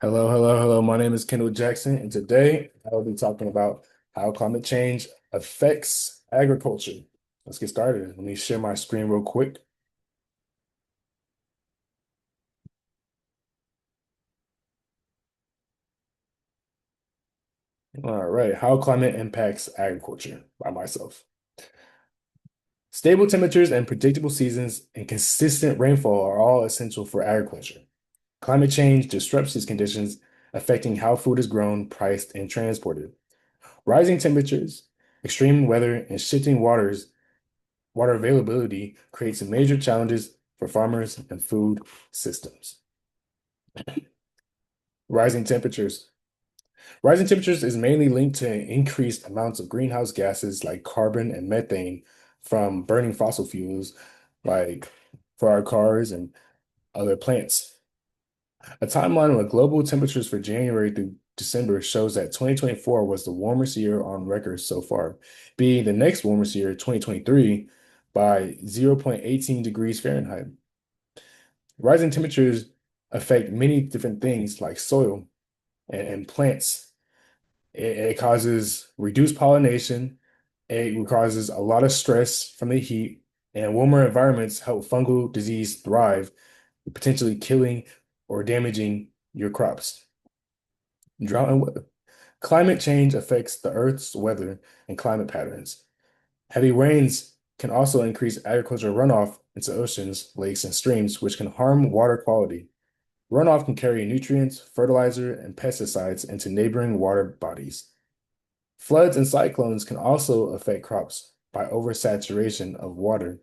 Hello, hello, hello. My name is Kendall Jackson, and today I will be talking about how climate change affects agriculture. Let's get started. Let me share my screen real quick. All right, how climate impacts agriculture by myself. Stable temperatures and predictable seasons and consistent rainfall are all essential for agriculture. Climate change disrupts these conditions, affecting how food is grown, priced, and transported. Rising temperatures, extreme weather, and shifting water availability creates major challenges for farmers and food systems. Rising temperatures. Rising temperatures is mainly linked to increased amounts of greenhouse gases like carbon and methane from burning fossil fuels, like for our cars and other plants. A timeline with global temperatures for January through December shows that 2024 was the warmest year on record so far, being the next warmest year, 2023, by 0.18 degrees Fahrenheit. Rising temperatures affect many different things like soil and plants. It causes reduced pollination. It causes a lot of stress from the heat, and warmer environments help fungal disease thrive, potentially killing or damaging your crops. Drought and weather. Climate change affects the Earth's weather and climate patterns. Heavy rains can also increase agricultural runoff into oceans, lakes, and streams, which can harm water quality. Runoff can carry nutrients, fertilizer, and pesticides into neighboring water bodies. Floods and cyclones can also affect crops by oversaturation of water.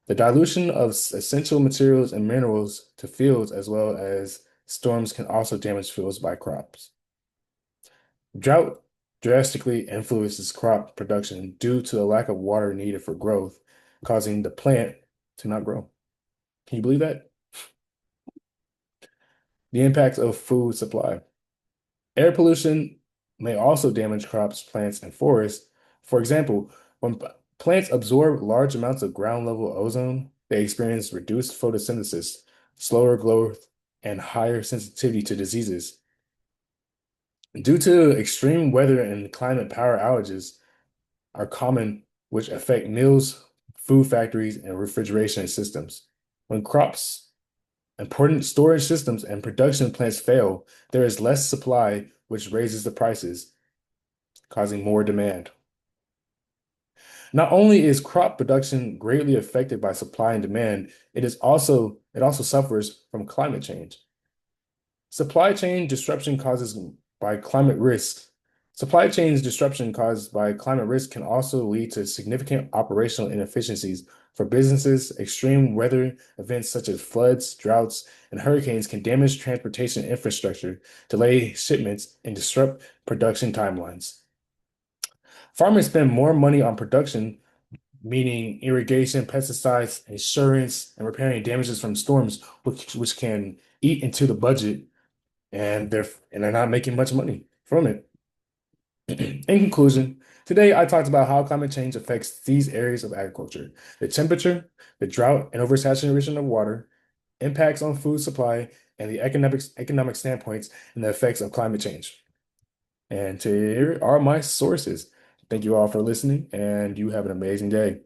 The dilution of essential materials and minerals to fields, as well as storms, can also damage fields by crops. Drought drastically influences crop production due to the lack of water needed for growth, causing the plant to not grow. Can you believe that? The impacts of food supply. Air pollution may also damage crops, plants, and forests. For example, when plants absorb large amounts of ground level ozone, they experience reduced photosynthesis, slower growth, and higher sensitivity to diseases. Due to extreme weather and climate, power outages are common, which affect mills, food factories, and refrigeration systems. When crops, important storage systems, and production plants fail, there is less supply, which raises the prices, causing more demand. Not only is crop production greatly affected by supply and demand, it also suffers from climate change. Supply chain disruption causes by climate risk. Supply chains disruption caused by climate risk can also lead to significant operational inefficiencies for businesses. Extreme weather events such as floods, droughts, and hurricanes can damage transportation infrastructure, delay shipments, and disrupt production timelines. Farmers spend more money on production, meaning irrigation, pesticides, insurance, and repairing damages from storms, which can eat into the budget, and they're not making much money from it. In conclusion, today I talked about how climate change affects these areas of agriculture: the temperature, the drought and oversaturation of water, impacts on food supply, and the economic standpoints and the effects of climate change. And here are my sources. Thank you all for listening, and you have an amazing day.